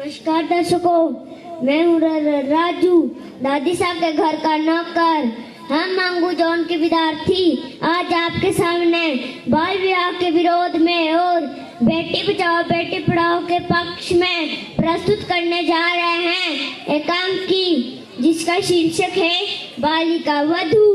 नमस्कार दर्शकों, मैं हूँ राजू, दादी साहब के घर का नौकर। हम मांगू जोन के विद्यार्थी आज आपके सामने बाल विवाह के विरोध में और बेटी बचाओ बेटी पढ़ाओ के पक्ष में प्रस्तुत करने जा रहे हैं एकांकी, जिसका शीर्षक है बालिका वधू।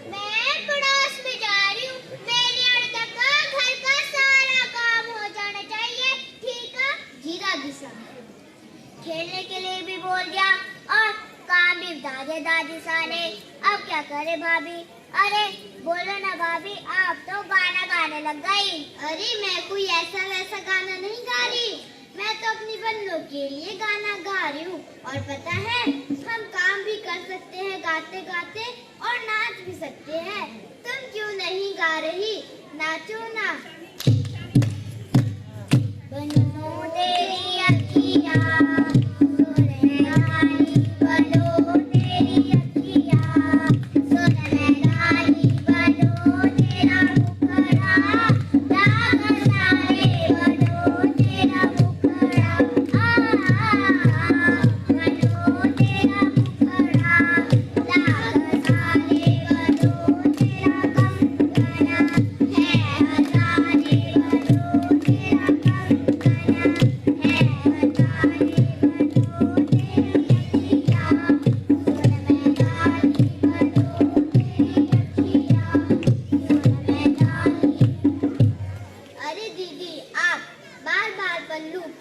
मैं पड़ोस में जा रही हूँ, मेरी औरत का घर का सारा काम हो जाना चाहिए, ठीक है? जी दादी साहब। खेलने के लिए भी बोल दिया और काम भी बता दिया दादी साहब ने। अब क्या करे भाभी? अरे बोलो ना भाभी, आप तो गाना गाने लग गई। अरे मैं कोई ऐसा वैसा गाना नहीं गा रही, मैं तो अपनी बन्नों के लिए गाना गा रही हूँ। और पता है, हम काम भी कर सकते हैं गाते गाते और नाच भी सकते हैं। तुम क्यों नहीं गा रही? नाचो ना। बन्नों तेरी अखियाँ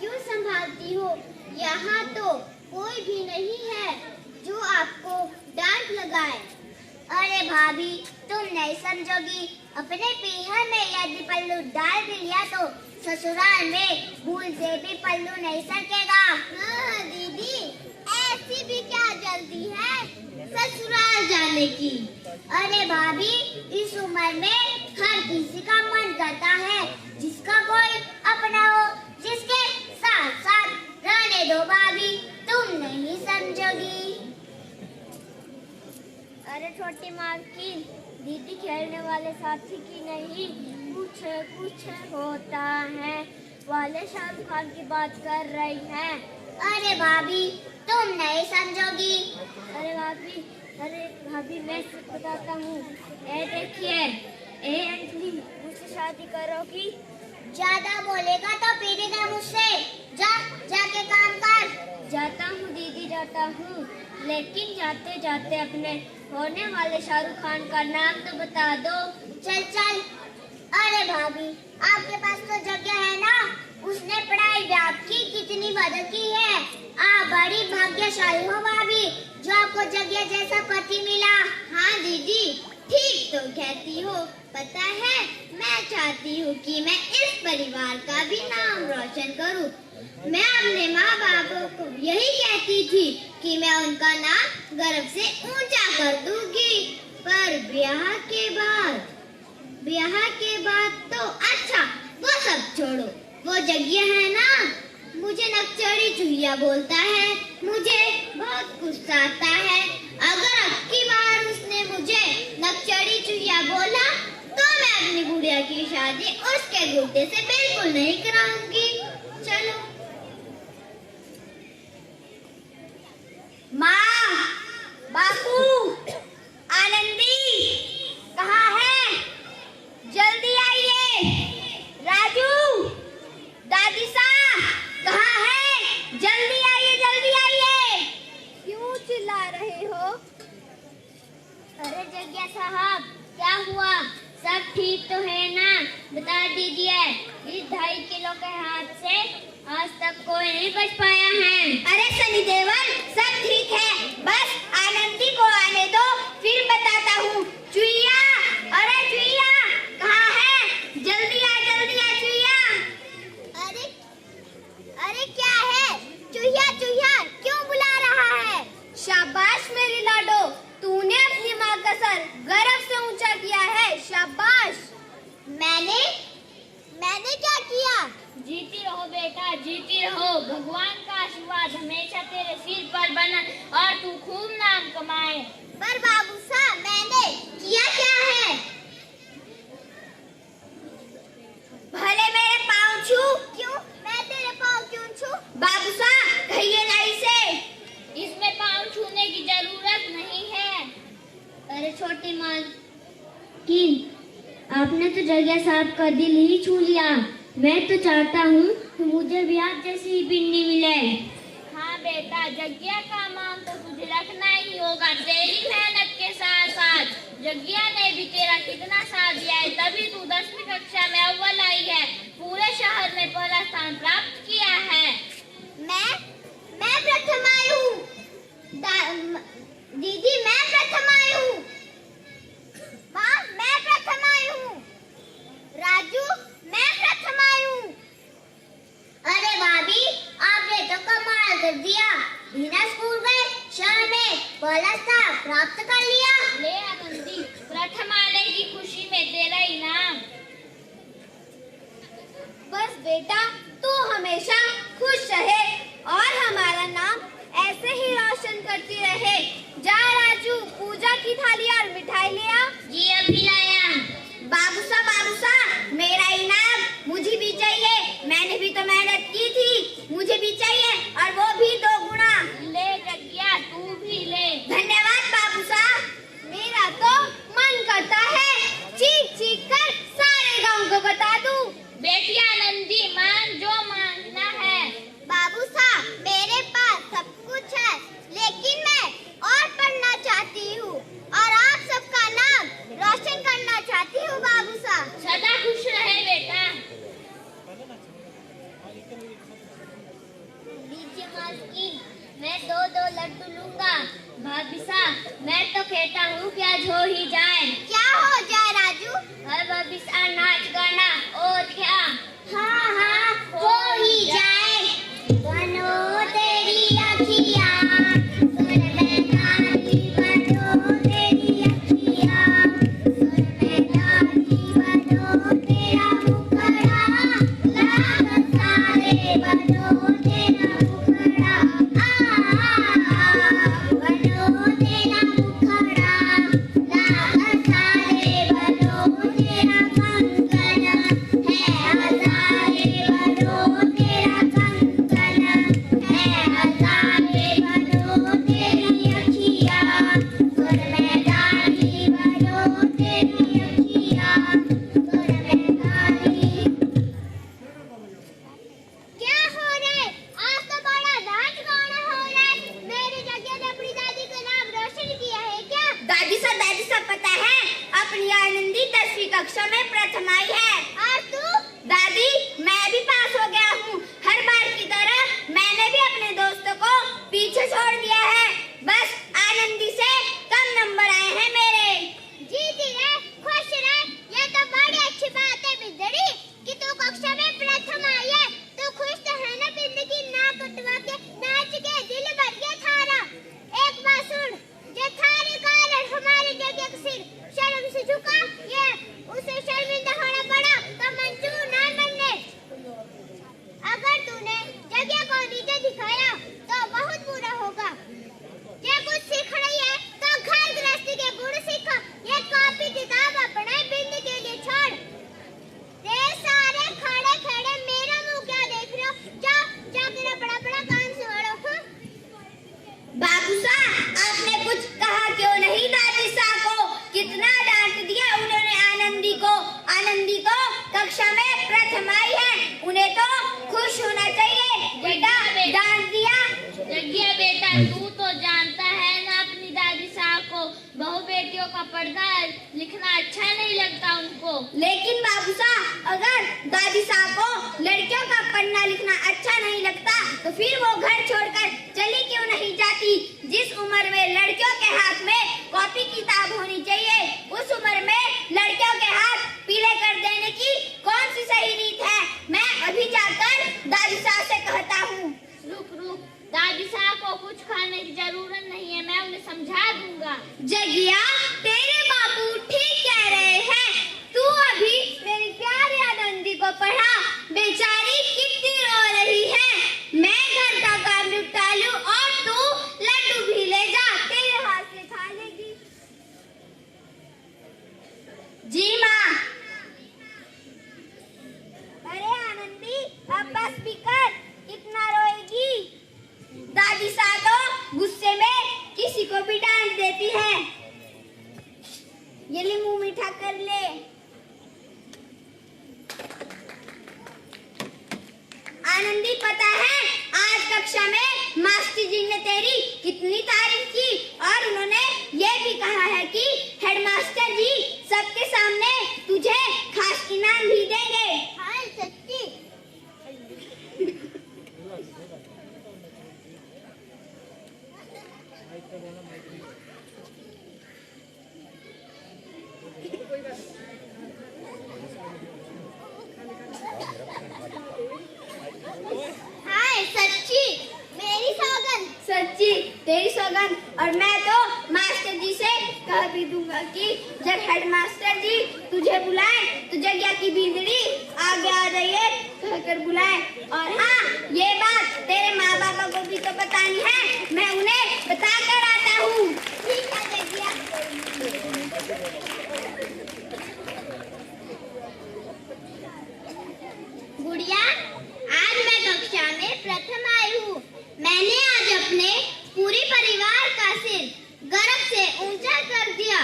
क्यों संभालती हो? यहाँ तो कोई भी नहीं है जो आपको डांट लगाए। अरे भाभी, तुम नहीं समझोगी। अपने पीहर में यदि पल्लू डाल भी लिया तो ससुराल में भूल से भी पल्लू नहीं सरकेगा। हाँ दीदी, ऐसी भी क्या जल्दी है ससुराल जाने की? अरे भाभी, इस उम्र में हर किसी का मन करता है जिसका कोई अपना हो, जिसके साथ साथ रहने दो भाभी, तुम नहीं समझोगी। अरे छोटी मालकिन, दीदी खेलने वाले साथी की नहीं, कुछ कुछ होता है वाले शाहरुख खान की बात कर रही है। अरे भाभी, तुम नहीं समझोगी। अरे भाभी मैं बताता हूँ। ए देखिए, ए अंजलि, मुझसे शादी करोगी? ज्यादा बोलेगा तो पीटेगा मुझसे। जाके काम कर। जाता हूँ दीदी, जाता हूँ, लेकिन जाते जाते अपने होने वाले शाहरुख खान का नाम तो बता दो। चल। अरे भाभी, आपके पास तो जगह है ना, उसने पढ़ाई भी आपकी कितनी मदद की है। आप बड़ी भाग्यशाली हो भाभी, जो आपको जगह जैसा पति मिला। हाँ दीदी, ठीक तो कहती हो। पता है, मैं चाहती हूँ कि मैं इस परिवार का भी नाम रोशन करूँ। मैं अपने माँ बापों को यही कहती थी कि मैं उनका नाम गर्व से ऊंचा कर दूंगी, पर ब्याह के बाद तो अच्छा, वो सब छोड़ो। वो जगह है ना, मुझे नक्चड़ी चुहिया बोलता है, मुझे बहुत गुस्सा आता है। अगर अब की बार उसने मुझे नक्चड़ी चुहिया बोला तो मैं अपनी गुड़िया की शादी उसके गुड्डे से बिल्कुल नहीं कराऊंगी। चलो। माँ, बापू, आनंदी कहाँ है? जल्दी आइए। राजू, दादी साहब कहाँ है? जल्दी आइए। क्यों चिल्ला रहे हो? अरे जग्या साहब, क्या हुआ? सब ठीक तो है ना? बता दीजिए। इस 2.5 किलो के हाथ से आज तक कोई नहीं बच पाया है। अरे सनी देवल, सब ठीक है, बस आनंदी को आने दो। शाबाश मेरी लाडो, तूने अपनी माँ का सर गर्व से ऊंचा किया है, शाबाश। मैंने क्या किया? जीती रहो बेटा, जीती रहो। भगवान का आशीर्वाद हमेशा तेरे सिर पर बना और तू खूब नाम कमाए। पर बाबू साहब, मैंने किया क्या है? भले मेरे पाँव छू। क्यों? मैं तेरे पाँव क्यों छूं? बाबू साहब कहिए नहीं से। इसमें पाँव छूने की जरूरत नहीं है। अरे छोटी मालकिन, आपने तो जग्या साहब का दिल ही छू लिया। मैं तो चाहता हूँ कि मुझे भी आप जैसी ही बिन्नी मिले। हाँ बेटा, जग्या का मान तो तुझे रखना ही होगा। तेरी मेहनत के साथ साथ जग्या ने भी तेरा कितना साथ दिया है, तभी तू 10वीं कक्षा में अव्वल आई है। पूरे शहर में पहला स्थान प्राप्त किया है। मैं प्रथम आई हूँ। दीदी, मैं प्रथम आई हूँ। माँ, मैं प्रथम आई हूँ। राजू, मैं प्रथम आई हूँ। अरे भाभी, आपने तो कमाल कर दिया। बिना स्कूल गए शहर में पहला स्थान प्राप्त कर लिया। ले आनंदी, प्रथम आने की खुशी में तेरा इनाम। बस बेटा तू हमेशा खुश रहे और हमारा नाम ऐसे ही रोशन करती रहे। जा राजू, पूजा की थाली और मिठाई ले आ। जी अभी लाया। बाबूसा, मेरा इनाम मुझे भी चाहिए। मैंने भी तो मेहनत की थी, मुझे भी चाहिए और वो भी 2 गुना। ले जग्या, तू भी ले। धन्यवाद बाबूसा। मेरा तो मन करता है चीख कर सारे गांव को बता दूं। बेटी आनंदी, मान जो मांगना है। बाबू साहब, मेरे पास सब कुछ है, लेकिन मैं और पढ़ना चाहती हूँ और आप सबका नाम रोशन करना चाहती हूँ। बाबू साहब, सदा खुश रहे बेटा। लीजिए मालकिन, मैं 2 लड्डू लूंगा। भाभी साहब, मैं तो कहता हूँ कि आज हो ही जाए। क्या हो जाए राजू? हर भाभी साहब नाच गाना और क्या? हाँ, हो ही जाए। बनो तेरी अखियाँ, सुर में गाली बनो तेरी अखियाँ, सुर में गाली बनो तेरा मुखड़ा, लाग सारे बनो तेरा मुखड़ा, बनो तेरा मुखड़ा, लाग सारे बनो तेरा कंगन, है हजारे बनो तेरा कंगन, है हजारे बनो तेरी अखियाँ, सुर में गाली बनो तेरी अखियाँ, सुर में गाली। क्या हो रहा है? आज तो बड़ा नाच गाना हो रहा है। मेरी जगह ने अपनी दादी का नाम रोशन किया है क्या? दादी सा पता है, अपनी आनंदी 10वीं कक्षा में प्रथम आई है। और तू? दादी, मैं भी पास हो गया हूँ। हर बार की तरह मैंने भी अपने दोस्तों को पीछे छोड़ दिया है। बस आनंदी से कम नंबर आए हैं मेरे। जीती रहे, खुश रहे, ये तो बड़ी अच्छी बात है बिजड़ी कि तू कक्षा में प्रथम आई है। तू खुश तो है ना जिंदगी? नाक कटवा के नाच के दिल भर गया थारा। एक बात सुन, जो थारे कारण हमारी जगह का सिर शर्म से झुका, ये उसे शर्मिंदा होना पड़ा तो मंजूर ना बनने। अगर तूने जगह को नीचे दिखाया तो बहुत बुरा होगा। ये कुछ सीख रही है तो घर गृहस्थी के गुण सीखो। ये कॉपी किताब अपने बिंद के लिए छोड़। रे सारे खड़े खड़े मेरा मुंह क्या देख रहे हो? जाकर अपना बड़ा कान संभालो। हाँ? बाबूसा, आपने कुछ कहा क्यों नहीं? दादी सा को कितना डांट दिया उन्होंने आनंदी को कक्षा में प्रथम आई है, उन्हें तो खुश होना चाहिए। बेटा डांट दिया। जग्या बेटा, तू तो जानता है ना अपनी दादी साहब को, बहु बेटियों का पढ़ना लिखना अच्छा नहीं लगता उनको। लेकिन बाबूसा, अगर दादी साहब को लड़कियों का पढ़ना लिखना अच्छा नहीं लगता तो फिर वो घर छोड़कर चली क्यों नहीं जाती? जिस उम्र में लड़कियों के हाथ में कॉपी किताब होनी चाहिए, उस उम्र में लड़कियों के हाथ पीले कर देने की कौन सी सही रीत है? मैं अभी जाकर दादी साहब से कहता हूँ। रुक, दादी साहब को कुछ खाने की जरूरत नहीं है। समझा दूंगा। जगिया, तेरे बापू ठीक कह रहे हैं। तू अभी मेरी प्यारी आनंदी को पढ़ा। बेचारी कितनी रो रही है। मैं घर का काम निपटा लूं और तू लड्डू भी ले जा, तेरे हाथ से खा लेगी। जी माँ। अरे आनंदी, अब बस भी कर, कितना रोएगी। दादी सा तो गुस्से में किसी को भी डांट देती है। ये ले, मुंह मीठा कर ले। आनंदी, पता है आज कक्षा में मास्टर जी ने तेरी कितनी तारीफ की और उन्होंने ये भी कहा है कि हेडमास्टर जी सबके सामने तुझे खास इनाम भी देंगे। हाँ सच्ची। हाँ सच्ची, मेरी सौगंध। सच्ची, तेरी सौगंध। और मैं तो मास्टर जी से कह भी दूंगा कि जब हेडमास्टर जी तुझे बुलाए तो जगिया की बींदड़ी आगे आ जाइए कहकर बुलाए। और हाँ, ये बात तेरे माँ बाबा को भी तो बतानी है, मैं उन्हें बता कर आता हूँ। ठीक है जगिया। गुड़िया, आज मैं कक्षा में प्रथम आई हूँ। मैंने आज अपने पूरे परिवार का सिर गर्व से ऊंचा कर दिया।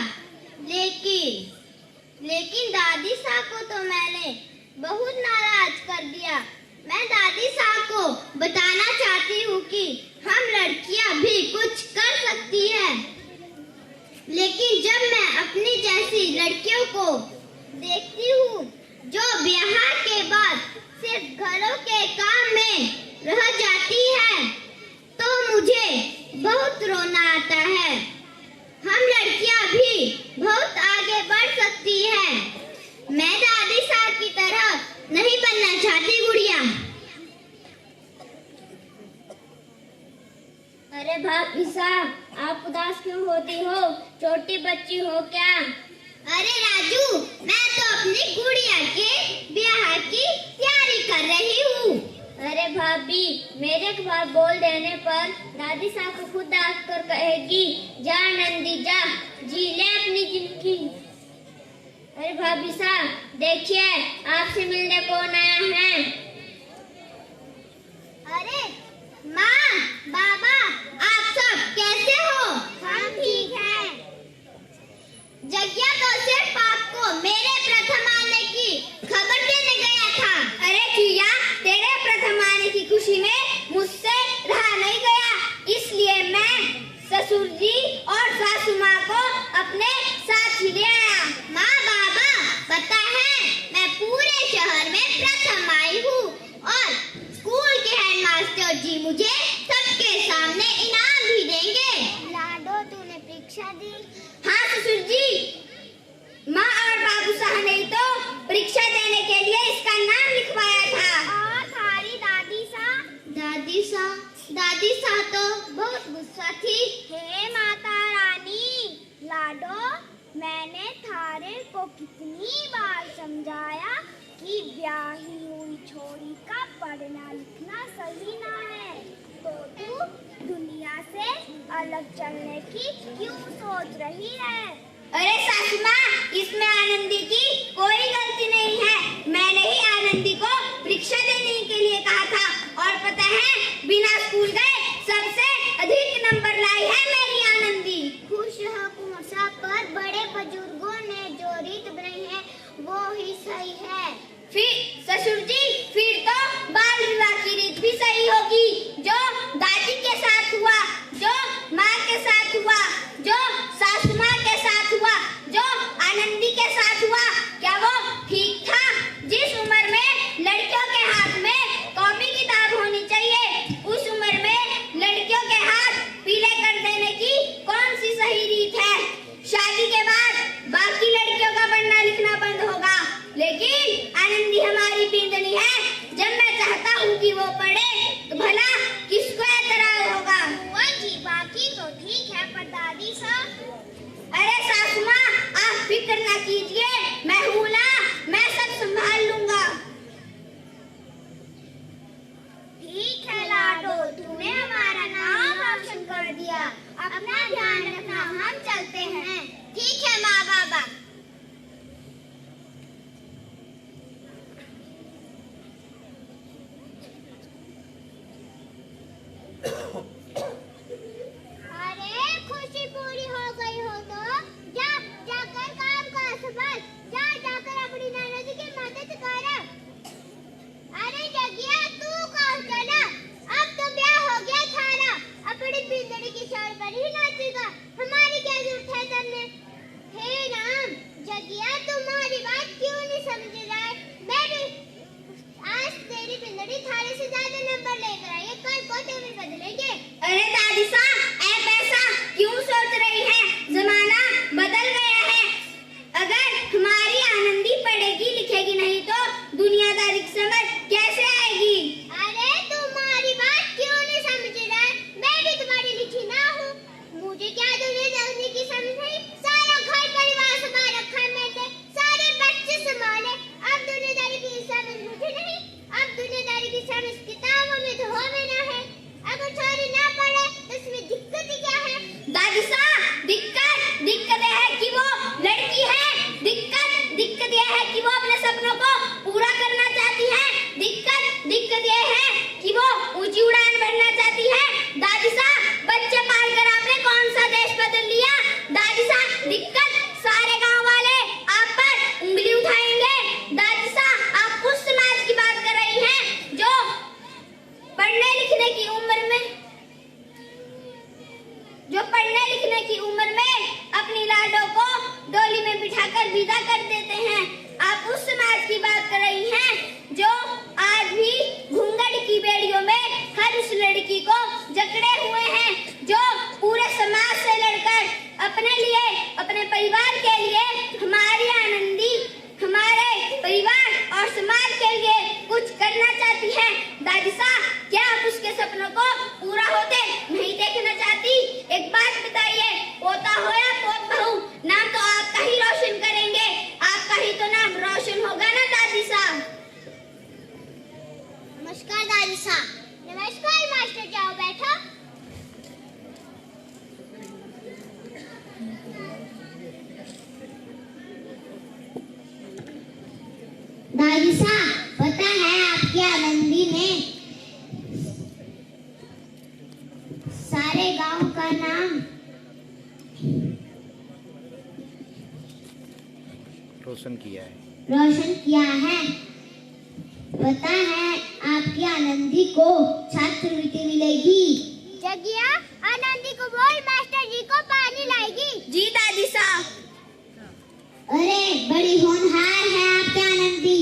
लेकिन दादी सा को तो मैंने बहुत नाराज कर दिया। मैं दादी सा को बताना चाहती हूँ कि हम लड़कियाँ भी कुछ कर सकती हैं। लेकिन जब मैं अपनी जैसी लड़कियों को देखती हूँ जो ब्याह के बाद सिर्फ घरों के काम में रह जाती है, तो मुझे बहुत रोना आता है। हम लड़कियां भी बहुत आगे बढ़ सकती हैं। मैं दादी साहब की तरह नहीं बनना चाहती गुड़िया। अरे भाभी साहब, आप उदास क्यों होती हो? छोटी बच्ची हो क्या? अरे राजू, मैं तो अपनी गुड़िया के ब्याह की तैयारी कर रही हूँ। अरे भाभी, मेरे एक बार बोल देने पर दादी साहब को खुद डांट कर कहेगी, जा नंदी जा, जी ले अपनी जिंदगी। अरे भाभी साहब, देखिए आपसे मिलने कौन आया है। अरे माँ, बाबा, आप सब कैसे हो? हम ठीक हैं। जगिया तो सिर्फ आपको मेरे प्रथम आने की खबर देने गया था। अरे चुया, तेरे प्रथम आने की खुशी में मुझसे रहा नहीं गया, इसलिए मैं ससुर जी और सासू माँ को अपने साथ ही ले आया। माँ, बाबा, पता है मैं पूरे शहर में प्रथम आई हूँ और स्कूल के हेडमास्टर जी मुझे सबके सामने इनाम भी देंगे। लाडो, तूने परीक्षा दी? हाँ ससुर जी, माँ और बाबू साहब ने तो परीक्षा देने के लिए इसका नाम लिखवाया था। और थारी दादी सा? दादी सा तो बहुत गुस्सा थी। हे माता रानी, लाडो, मैंने थारे को कितनी बार समझाया कि ब्याही हुई छोरी का पढ़ना लिखना सही ना है, तो तू दुनिया से अलग चलने की क्यों सोच रही है? अरे सासू माँ, इसमें आनंदी की कोई गलती नहीं है। मैंने ही आनंदी को परीक्षा देने के लिए कहा था और पता है बिना स्कूल गए सबसे अधिक नंबर लाई है मेरी आनंदी। खुश हो कुमसा, पर बड़े बुजुर्गों ने जो रीत बनाई है वो ही सही है। फिर ससुर जी, फिर तो बाल विवाह की रीत भी सही होगी। जो दादी के साथ हुआ, जो माँ के साथ हुआ, जो सासू माँ के साथ हुआ, जो आनंदी के साथ हुआ, क्या वो ठीक था? जिस उम्र में लड़कियों के हाथ में कॉपी किताब होनी चाहिए, उस उम्र में अरे सासू माँ, आप फिक्र ना कीजिए, मैं हूँ ना, मैं सब संभाल लूंगा। ठीक है लाडो, तूने हमारा नाम रोशन कर दिया। अपना ध्यान रखना, हम चलते हैं। ठीक है माँ बाबा। अरे खुशी पूरी हो गई हो तो जाकर काम कर सफल। जाकर अपनी ननद की मदद कर। अरे जगिया, तू कौन चला? अब तो ब्याह हो गया थारा, अपनी बिंदड़ी की शोर पर ही नाचेगा। हमारी क्या जरूरत है करने? हे राम, जगिया तुम्हारी बात क्यों नहीं समझ रहा है? मैं भी आज तेरी बिंदड़ी थारे से ज्यादा नंबर लेकर आई है, कल को तेरे बदलेंगे। अरे दादी सा, ऐसा क्यों सोच रही है? जमाना बदल गया है। अगर हमारी आनंदी पढ़ेगी लिखेगी नहीं तो दुनियादारी की समझ कैसे आएगी? अरे तुम्हारी बात क्यों नहीं समझ रहा है? मैं भी तुम्हारी लिखी ना हूँ। मुझे क्या दुनियादारी की समझ है? सारा घर परिवार संभाल रखा है मैंने, सारे बच्चे संभाले। अब दुनियादारी की समझ मुझे नहीं। अब दुनियादारी की समझ किताबों में तो हो में ना है। अगर छोरी ना पढ़े तो इसमें दिक्कत ही क्या है? दादी सा, दिक्कत यह है कि वो लड़की है। दिक्कत यह है कि वो अपने सपनों को पूरा करना चाहती है। दिक्कत यह है कि वो ऊंची उड़ान भरना चाहती है। दादी सा, बच्चे पालकर आपने कौन सा देश बदल लिया? दादी सा, दिक्कत सारे गांव वाले आप पर उंगली उठाएंगे। दादी सा, आप उस समाज की बात कर रही हैं जो पढ़ने लिखने की उम्र में अपनी लाडो को डोली में बिठाकर विदा कर देते हैं। आप उस समाज की बात कर रही हैं जो आज भी घूंघट की बेड़ियों में हर उस लड़की को जकड़े हुए हैं, जो पूरे समाज से लड़कर अपने लिए, अपने परिवार के लिए, हमारी आनंदी, हमारे परिवार और समाज के लिए कुछ करना चाहती है। दादी सा, क्या आप उसके सपनों को पूरा होते नहीं देखना चाहती? एक बात बताइए, पोता हो या पोत बहू, नाम तो आपका ही रोशन करेंगे। आपका ही तो नाम रोशन होगा ना दादी सा? नमस्कार दादी सा। नमस्कार मास्टर, जाओ बैठो। दादी सा, पता है आपकी आनंदी ने सारे गांव का नाम रोशन किया है। पता है आपकी आनंदी को छात्रवृत्ति मिलेगी। जगिया, आनंदी को बोल मास्टर जी को पानी लाएगी। जी दादी सा। अरे बड़ी होनहार है आपकी आनंदी।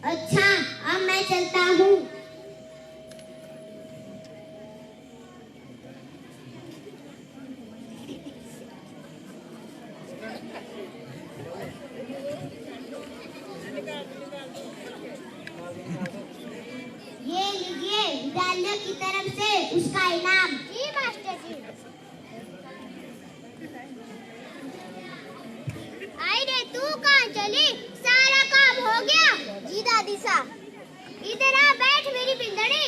अच्छा, अब मैं चलता हूँ। ये लीजिए विद्यालय की तरफ से उसका इनाम। जी मास्टर जी। आई रे, तू कहाँ चली? सारा काम हो गया? जी दादी सा। इधर आ, बैठ मेरी बिंदड़ी।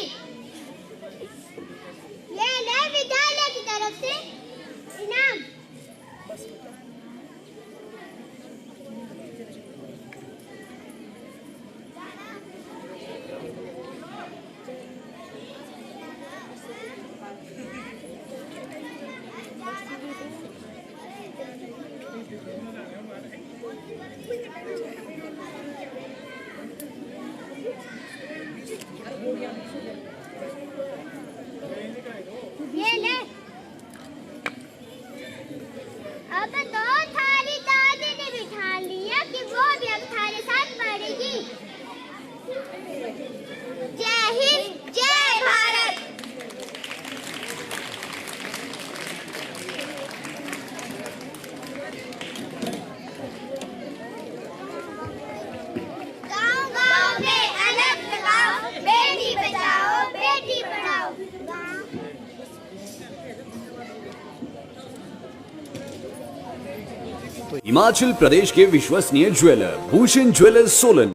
ले ले विद्यालय की तरफ से इनाम। ये ले। हिमाचल प्रदेश के विश्वसनीय ज्वेलर भूषण ज्वेलर्स सोलन।